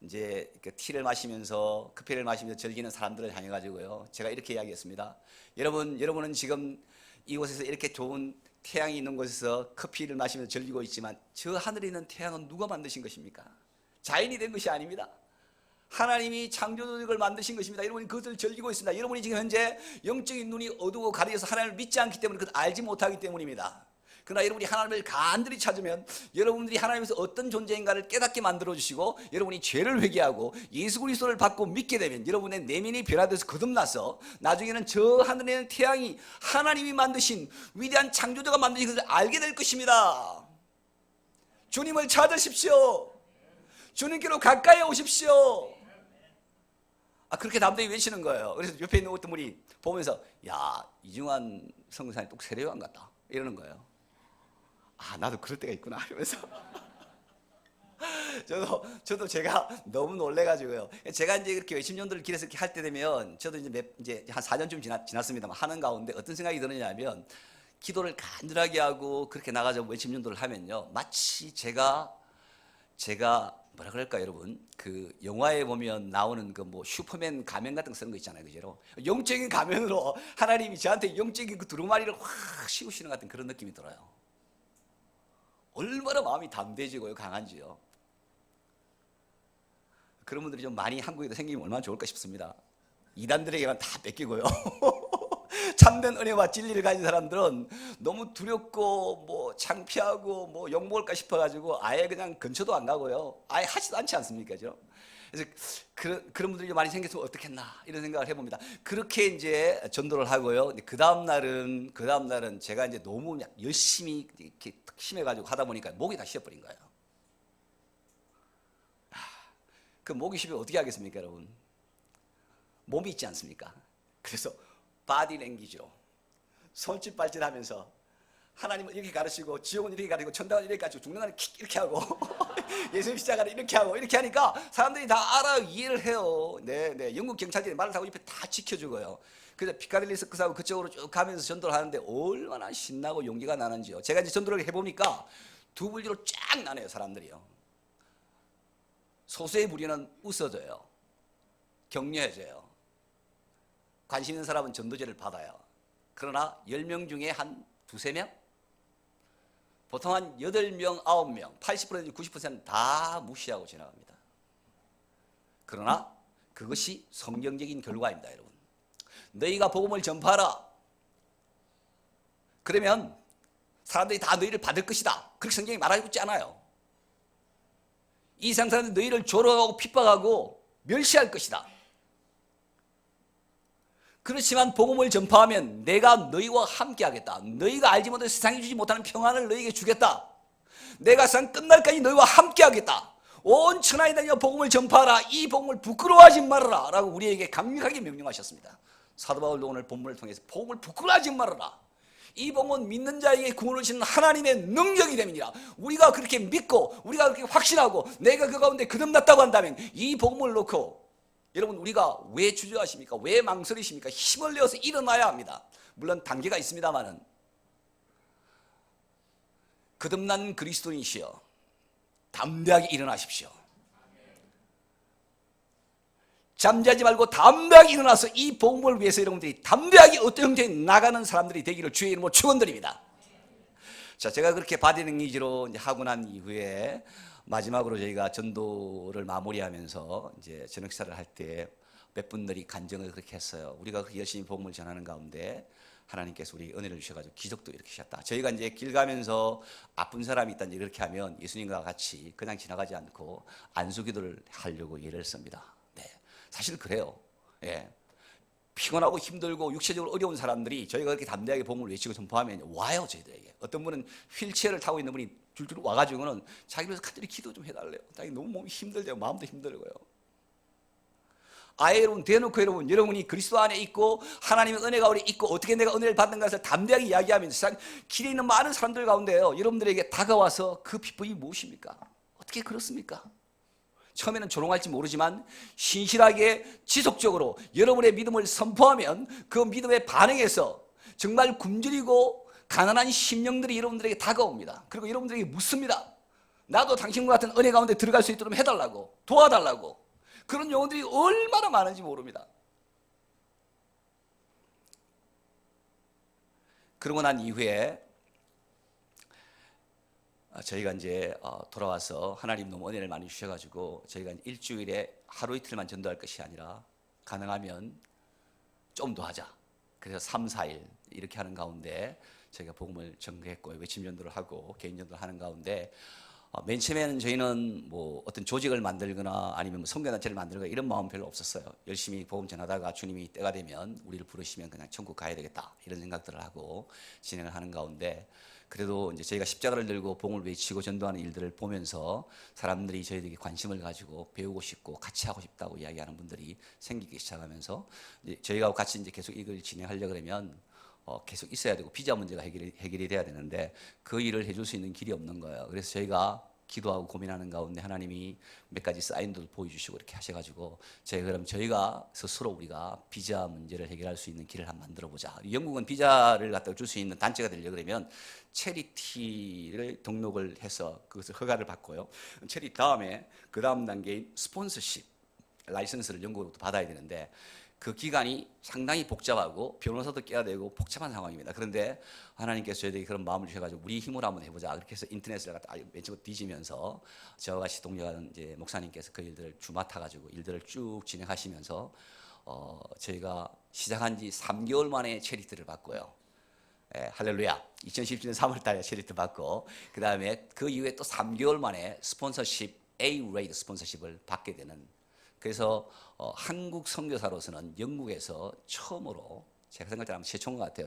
이제 티를 마시면서 커피를 마시면서 즐기는 사람들을 향해가지고요. 제가 이렇게 이야기했습니다. 여러분은 지금 이곳에서 이렇게 좋은 태양이 있는 곳에서 커피를 마시면서 즐기고 있지만 저 하늘에 있는 태양은 누가 만드신 것입니까? 자연이 된 것이 아닙니다. 하나님이 창조주를 만드신 것입니다. 여러분이 그것을 즐기고 있습니다. 여러분이 지금 현재 영적인 눈이 어두워 가려져서 하나님을 믿지 않기 때문에 그것을 알지 못하기 때문입니다. 그러나 여러분이 하나님을 간절히 찾으면 여러분들이 하나님에서 어떤 존재인가를 깨닫게 만들어주시고 여러분이 죄를 회개하고 예수 그리스도를 받고 믿게 되면 여러분의 내면이 변화돼서 거듭나서 나중에는 저 하늘에 있는 태양이 하나님이 만드신 위대한 창조주가 만드신 것을 알게 될 것입니다. 주님을 찾으십시오. 주님께로 가까이 오십시오. 그렇게 담대히 외치는 거예요. 그래서 옆에 있는 어떤 분이 보면서 야, 이중환 선교사님 또 세례요한 같다 이러는 거예요. 나도 그럴 때가 있구나 이러면서 저도 제가 너무 놀래가지고요. 제가 이제 이렇게 외침전도를 길에서 이렇게 할 때 되면 저도 이제 한 4년쯤 지났습니다만 하는 가운데 어떤 생각이 드느냐면 기도를 간절하게 하고 그렇게 나가서 외침전도를 하면요, 마치 제가 뭐라 그럴까 여러분, 그 영화에 보면 나오는 그 뭐 슈퍼맨 가면 같은 거 쓰는 거 있잖아요, 그죠? 영적인 가면으로 하나님이 저한테 영적인 그 두루마리를 확 씌우시는 것 같은 그런 느낌이 들어요. 얼마나 마음이 담대해지고요, 강한지요. 그런 분들이 좀 많이 한국에도 생기면 얼마나 좋을까 싶습니다. 이단들에게만 다 뺏기고요. 참된 은혜와 진리를 가진 사람들은 너무 두렵고 뭐 창피하고 뭐 욕먹을까 싶어가지고 아예 그냥 근처도 안 가고요. 아예 하지도 않지 않습니까? 그죠? 그래서 그런 분들이 많이 생겼으면 어떻겠나 이런 생각을 해봅니다. 그렇게 이제 전도를 하고요. 그 다음 날은 제가 이제 너무 열심히 이렇게 심해가지고 하다 보니까 목이 다 쉬어버린 거예요. 그 목이 쉬면 어떻게 하겠습니까, 여러분? 몸이 있지 않습니까? 그래서 바디 랭귀지로 손짓 발짓하면서 하나님은 이렇게 가르치고 지옥은 이렇게 가르치고 천당은 이렇게 가르치고 죽는 날은 이렇게 하고 예수님 십자가를 이렇게 하고 이렇게 하니까 사람들이 다 알아 이해를 해요. 네. 영국 경찰들이 말을 타고 옆에 다 지켜주고요. 그래서 피카딜리 서커스하고 그쪽으로 쭉 가면서 전도를 하는데 얼마나 신나고 용기가 나는지요. 제가 이제 전도를 해보니까 두 분리로 쫙 나네요, 사람들이요. 소수의 무리는 웃어져요. 격려해줘요. 관심 있는 사람은 전도제를 받아요. 그러나 10명 중에 한 2-3명? 보통 한 8명, 9명, 80% 90%는 다 무시하고 지나갑니다. 그러나 그것이 성경적인 결과입니다, 여러분. 너희가 복음을 전파하라. 그러면 사람들이 다 너희를 받을 것이다. 그렇게 성경이 말하고 있지 않아요. 이 세상 사람들이 너희를 조롱하고 핍박하고 멸시할 것이다. 그렇지만 복음을 전파하면 내가 너희와 함께 하겠다. 너희가 알지 못하는 세상이 주지 못하는 평안을 너희에게 주겠다. 내가 세상 끝날까지 너희와 함께 하겠다. 온 천하에 다니며 복음을 전파하라. 이 복음을 부끄러워하지 말아라 라고 우리에게 강력하게 명령하셨습니다. 사도 바울도 오늘 본문을 통해서 복음을 부끄러워하지 말아라. 이 복음은 믿는 자에게 구원을 주시는 하나님의 능력이 됨이니라. 우리가 그렇게 믿고 우리가 그렇게 확신하고 내가 그 가운데 거듭났다고 한다면 이 복음을 놓고 여러분 우리가 왜 주저하십니까? 왜 망설이십니까? 힘을 내어서 일어나야 합니다. 물론 단계가 있습니다만은 거듭난 그리스도인이시여 담대하게 일어나십시오. 잠자지 말고 담대하게 일어나서 이 복음을 위해서 여러분들이 담대하게 어떤 형태에 나가는 사람들이 되기를 주의 이름으로 축원드립니다. 자, 제가 그렇게 바디 랭귀지로 이제 하고 난 이후에 마지막으로 저희가 전도를 마무리하면서 이제 저녁 식사를 할 때 몇 분들이 간증을 그렇게 했어요. 우리가 그렇게 열심히 복음을 전하는 가운데 하나님께서 우리 은혜를 주셔가지고 기적도 이렇게 하셨다. 저희가 이제 길 가면서 아픈 사람이 있다 이렇게 하면 예수님과 같이 그냥 지나가지 않고 안수기도를 하려고 예를 씁니다. 네, 사실 그래요. 예. 피곤하고 힘들고 육체적으로 어려운 사람들이 저희가 그렇게 담대하게 복음을 외치고 전파하면 와요. 저희들에게 어떤 분은 휠체어를 타고 있는 분이 줄줄 와가지고는 자기를 간절히 기도 좀 해달래요. 자기 너무 몸이 힘들대요. 마음도 힘들고요. 아예 여러분 대놓고 여러분이 그리스도 안에 있고 하나님의 은혜가 우리 있고 어떻게 내가 은혜를 받는 것을 담대하게 이야기하면서 길에 있는 많은 사람들 가운데요 여러분들에게 다가와서 그 비법이 무엇입니까? 어떻게 그렇습니까? 처음에는 조롱할지 모르지만 신실하게 지속적으로 여러분의 믿음을 선포하면 그 믿음의 반응에서 정말 굶주리고 가난한 심령들이 여러분들에게 다가옵니다. 그리고 여러분들에게 묻습니다. 나도 당신과 같은 은혜 가운데 들어갈 수 있도록 해달라고, 도와달라고. 그런 영혼들이 얼마나 많은지 모릅니다. 그러고 난 이후에 저희가 이제 돌아와서 하나님 너무 은혜를 많이 주셔가지고 저희가 일주일에 하루 이틀만 전도할 것이 아니라 가능하면 좀 더 하자. 그래서 3, 4일 이렇게 하는 가운데 저희가 복음을 전개했고 외침 전도를 하고 개인 전도를 하는 가운데 맨 처음에는 저희는 뭐 어떤 조직을 만들거나 아니면 뭐 선교단체를 만들거나 이런 마음 별로 없었어요. 열심히 복음 전하다가 주님이 때가 되면 우리를 부르시면 그냥 천국 가야 되겠다 이런 생각들을 하고 진행을 하는 가운데 그래도 이제 저희가 십자가를 들고 복음을 외치고 전도하는 일들을 보면서 사람들이 저희들에게 관심을 가지고 배우고 싶고 같이 하고 싶다고 이야기하는 분들이 생기기 시작하면서 이제 저희가 같이 이제 계속 이걸 진행하려 그러면 계속 있어야 되고 비자 문제가 해결이 돼야 되는데 그 일을 해줄 수 있는 길이 없는 거예요. 그래서 저희가 기도하고 고민하는 가운데 하나님이 몇 가지 사인도 보여주시고 이렇게 하셔가지고 저희가 스스로 우리가 비자 문제를 해결할 수 있는 길을 한번 만들어 보자. 영국은 비자를 갖다 줄 수 있는 단체가 되려고 그러면 체리티를 등록을 해서 그것을 허가를 받고요. 체리티 다음에 그 다음 단계인 스폰서십 라이선스를 영국으로부터 받아야 되는데 그 기간이 상당히 복잡하고 변호사도 껴야 되고 복잡한 상황입니다. 그런데 하나님께서 저희들에게 그런 마음을 주셔가지고 우리 힘으로 한번 해보자. 그렇게 해서 인터넷을 갖다 왼쪽으로 뒤지면서 저와 같이 동료하는 이제 목사님께서 그 일들을 주맡아가지고 일들을 쭉 진행하시면서 저희가 시작한 지 3개월 만에 체리티를 받고요. 예, 할렐루야. 2017년 3월 달에 체리티 받고 그 다음에 그 이후에 또 3개월 만에 스폰서십 A-레이드 스폰서십을 받게 되는 그래서 한국 선교사로서는 영국에서 처음으로 제가 생각하면 최초인 것 같아요.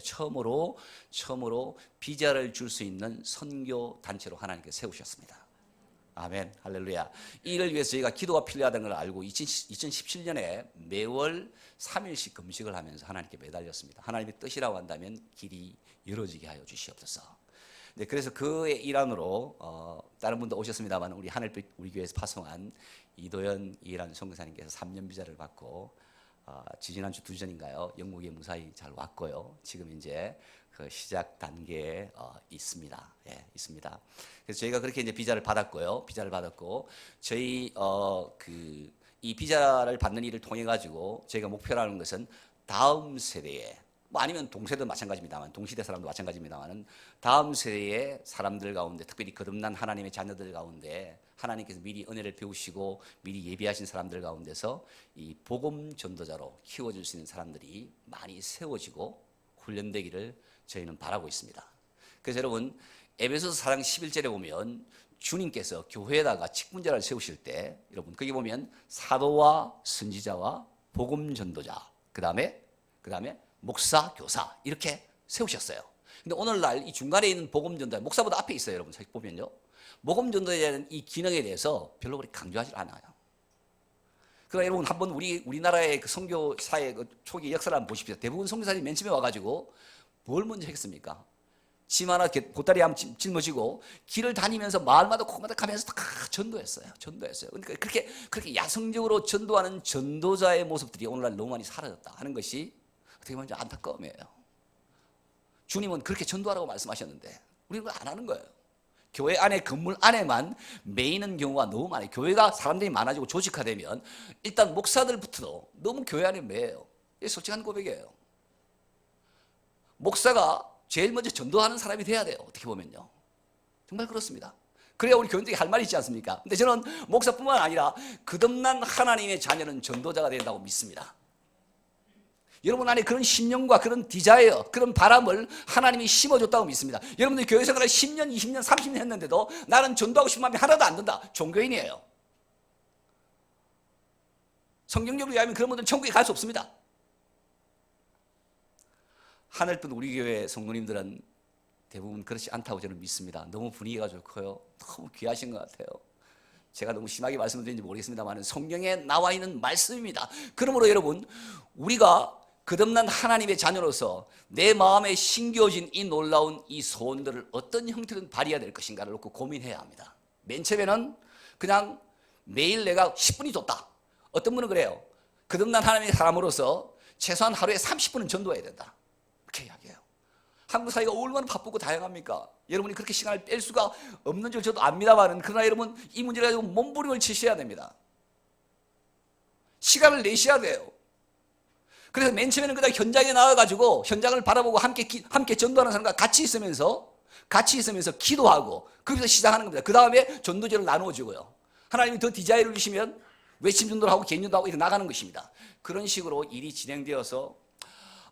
처음으로 비자를 줄 수 있는 선교 단체로 하나님께서 세우셨습니다. 아멘, 할렐루야. 이 일을 위해서 저희가 기도가 필요하다는 걸 알고 2017년에 매월 3일씩 금식을 하면서 하나님께 매달렸습니다. 하나님의 뜻이라고 한다면 길이 열어지게 하여 주시옵소서. 네, 그래서 그의 일환으로 다른 분도 오셨습니다만 우리 하늘빛 우리 교회에서 파송한 이도현이라는 선교사님께서 3년 비자를 받고 지지난주 2주전인가요? 영국에 무사히 잘 왔고요. 지금 이제 그 시작 단계에 있습니다. 예, 있습니다. 그래서 저희가 그렇게 이제 비자를 받았고요. 비자를 받았고 저희 이 비자를 받는 일을 통해 가지고 저희가 목표라는 것은 다음 세대에 뭐 아니면 동세도 마찬가지입니다만 동시대 사람도 마찬가지입니다만은 다음 세대의 사람들 가운데 특별히 거듭난 하나님의 자녀들 가운데 하나님께서 미리 은혜를 배우시고 미리 예비하신 사람들 가운데서 이 복음 전도자로 키워줄 수 있는 사람들이 많이 세워지고 훈련되기를 저희는 바라고 있습니다. 그래서 여러분 에베소서 4장 11절에 보면 주님께서 교회에다가 직분자를 세우실 때 여러분 거기 보면 사도와 선지자와 복음 전도자 그다음에 목사 교사 이렇게 세우셨어요. 근데 오늘날 이 중간에 있는 복음 전도자 목사보다 앞에 있어요. 여러분 책 보면요. 복음 전도자는 이 기능에 대해서 별로 그렇게 강조하지 않아요. 그러나 여러분 한번 우리나라의 그 선교사의 그 초기 역사를 한번 보십시오. 대부분 선교사들이 맨 처음에 와가지고 뭘 먼저 했습니까? 짐 하나 보따리 한번 짊어지고 길을 다니면서 마을마다 곳마다 가면서 다 전도했어요. 그러니까 그렇게 야성적으로 전도하는 전도자의 모습들이 오늘날 너무 많이 사라졌다 하는 것이 어떻게 보면 안타까움이에요. 주님은 그렇게 전도하라고 말씀하셨는데 우리는 안 하는 거예요. 교회 안에 건물 안에만 매이는 경우가 너무 많아요. 교회가 사람들이 많아지고 조직화되면 일단 목사들부터도 너무 교회 안에 매여요. 이게 솔직한 고백이에요. 목사가 제일 먼저 전도하는 사람이 돼야 돼요. 어떻게 보면요. 정말 그렇습니다. 그래야 우리 교인들이 할 말이 있지 않습니까? 근데 저는 목사뿐만 아니라 거듭난 하나님의 자녀는 전도자가 된다고 믿습니다. 여러분 안에 그런 신념과 그런 디자이어, 그런 바람을 하나님이 심어줬다고 믿습니다. 여러분들 교회 생활을 10년, 20년, 30년 했는데도 나는 전도하고 싶은 마음이 하나도 안 든다. 종교인이에요. 성경적으로 이야기하면 그런 분들은 천국에 갈 수 없습니다. 하늘뿐 우리 교회 성도님들은 대부분 그렇지 않다고 저는 믿습니다. 너무 분위기가 좋고요. 너무 귀하신 것 같아요. 제가 너무 심하게 말씀드리는지 모르겠습니다만 성경에 나와 있는 말씀입니다. 그러므로 여러분 우리가 거듭난 하나님의 자녀로서 내 마음에 심겨진 이 놀라운 이 소원들을 어떤 형태로 발휘해야 될 것인가를 놓고 고민해야 합니다. 맨 처음에는 그냥 매일 내가 10분이 좋다. 어떤 분은 그래요. 거듭난 하나님의 사람으로서 최소한 하루에 30분은 전도해야 된다. 이렇게 이야기해요. 한국 사회가 얼마나 바쁘고 다양합니까? 여러분이 그렇게 시간을 뺄 수가 없는 줄 저도 압니다만은 그러나 여러분 이 문제를 가지고 몸부림을 치셔야 됩니다. 시간을 내셔야 돼요. 그래서 맨 처음에는 그냥 현장에 나와가지고 현장을 바라보고 함께 전도하는 사람과 같이 있으면서 기도하고 거기서 시작하는 겁니다. 그 다음에 전도제를 나누어주고요. 하나님이 더 디자인을 주시면 외침 전도를 하고 개인 전도하고 이렇게 나가는 것입니다. 그런 식으로 일이 진행되어서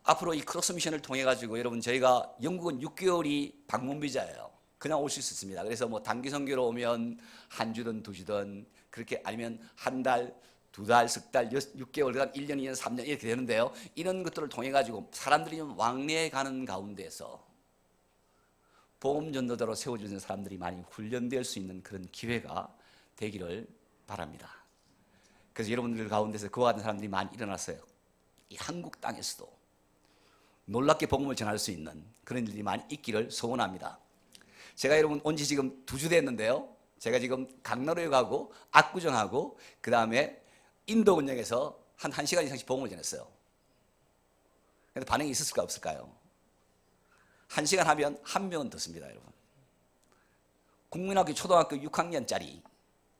앞으로 이 크로스 미션을 통해 가지고 여러분 저희가 영국은 6개월이 방문 비자예요. 그냥 올 수 있습니다. 그래서 뭐 단기 선교로 오면 한 주든 두 주든 그렇게 아니면 한 달, 두 달, 석 달, 6개월, 1년, 2년, 3년 이렇게 되는데요. 이런 것들을 통해 가지고 사람들이 좀 왕래해 가는 가운데서 복음 전도자로 세워주는 사람들이 많이 훈련될 수 있는 그런 기회가 되기를 바랍니다. 그래서 여러분들 가운데서 그와 같은 사람들이 많이 일어났어요. 이 한국 땅에서도 놀랍게 복음을 전할 수 있는 그런 일들이 많이 있기를 소원합니다. 제가 여러분 온 지 지금 2주 됐는데요. 제가 지금 강나루에 가고 압구정하고 그 다음에 인도군역에서 한 1시간 이상씩 복음을 전했어요. 근데 반응이 있었을까 없을까요? 1시간 하면 한 명은 듣습니다. 여러분 국민학교 초등학교 6학년짜리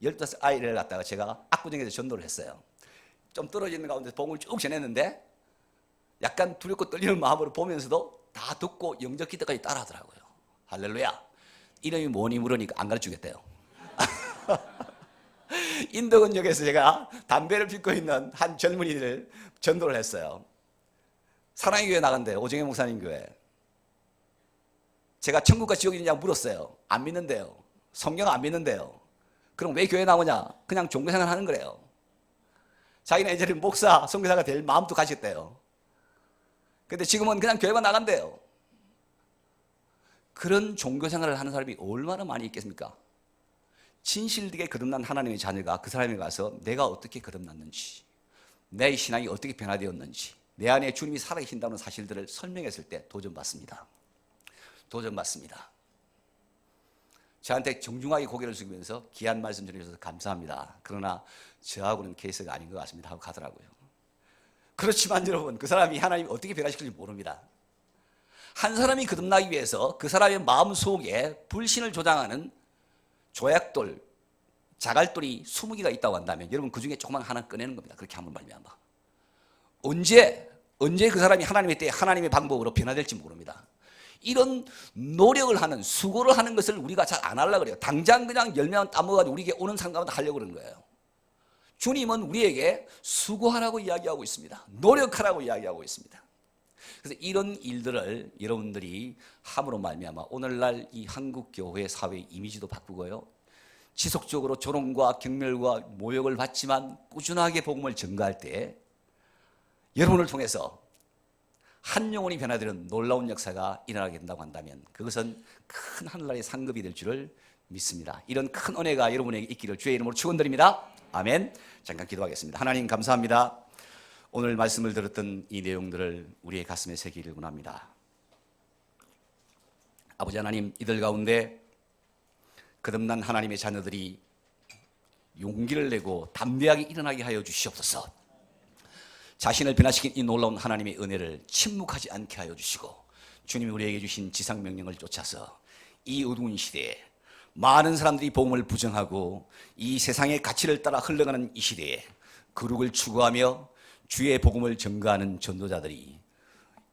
15 아이를 갖다가 제가 압구정에서 전도를 했어요. 좀 떨어지는 가운데 복음을 쭉 전했는데 약간 두렵고 떨리는 마음으로 보면서도 다 듣고 영적 기도까지 따라하더라고요. 할렐루야. 이름이 뭐니 물으니까 안 가르치겠대요. 인도군역에서 제가 담배를 피우고 있는 한 젊은이를 전도를 했어요. 사랑의 교회 나간대요. 오정혜 목사님 교회. 제가 천국과 지옥이 있느냐고 물었어요. 안 믿는데요. 성경 안 믿는데요. 그럼 왜 교회 나오냐? 그냥 종교생활 하는 거래요. 자기는 이제는 목사, 선교사가 될 마음도 가졌대요. 근데 지금은 그냥 교회만 나간대요. 그런 종교생활을 하는 사람이 얼마나 많이 있겠습니까? 진실되게 거듭난 하나님의 자녀가 그 사람에 가서 내가 어떻게 거듭났는지, 내 신앙이 어떻게 변화되었는지, 내 안에 주님이 살아계신다는 사실들을 설명했을 때 도전받습니다. 저한테 정중하게 고개를 숙이면서 귀한 말씀 전해주셔서 감사합니다. 그러나 저하고는 케이스가 아닌 것 같습니다 하고 가더라고요. 그렇지만 여러분 그 사람이 하나님이 어떻게 변화시킬지 모릅니다. 한 사람이 거듭나기 위해서 그 사람의 마음속에 불신을 조장하는 조약돌, 자갈돌이 20개가 있다고 한다면 여러분 그 중에 조그만 하나 꺼내는 겁니다. 그렇게 한번 말미암아. 언제 그 사람이 하나님의 때에 하나님의 방법으로 변화될지 모릅니다. 이런 노력을 하는 수고를 하는 것을 우리가 잘 안 하려고 그래요. 당장 그냥 열매만 따먹어가지고 우리에게 오는 상가마다 하려고 그러는 거예요. 주님은 우리에게 수고하라고 이야기하고 있습니다. 노력하라고 이야기하고 있습니다. 그래서 이런 일들을 여러분들이 함으로 말미암아 오늘날 이 한국 교회 사회 이미지도 바꾸고요, 지속적으로 조롱과 경멸과 모욕을 받지만 꾸준하게 복음을 전가할 때 여러분을 통해서 한 영혼이 변화되는 놀라운 역사가 일어나게 된다고 한다면 그것은 큰 하늘나라의 상급이 될 줄을 믿습니다. 이런 큰 은혜가 여러분에게 있기를 주의 이름으로 축원드립니다. 아멘. 잠깐 기도하겠습니다. 하나님 감사합니다. 오늘 말씀을 들었던 이 내용들을 우리의 가슴에 새기기를 원합니다. 아버지 하나님, 이들 가운데 거듭난 하나님의 자녀들이 용기를 내고 담대하게 일어나게 하여 주시옵소서. 자신을 변화시킨 이 놀라운 하나님의 은혜를 침묵하지 않게 하여 주시고, 주님이 우리에게 주신 지상명령을 쫓아서 이 어두운 시대에 많은 사람들이 복음을 부정하고 이 세상의 가치를 따라 흘러가는 이 시대에 거룩을 추구하며 주의 복음을 전가하는 전도자들이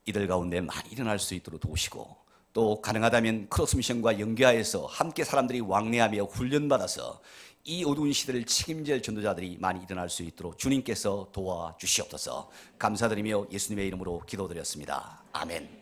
이들 가운데 많이 일어날 수 있도록 도우시고, 또 가능하다면 크로스 미션과 연계하여서 함께 사람들이 왕래하며 훈련받아서 이 어두운 시대를 책임질 전도자들이 많이 일어날 수 있도록 주님께서 도와주시옵소서. 감사드리며 예수님의 이름으로 기도드렸습니다. 아멘.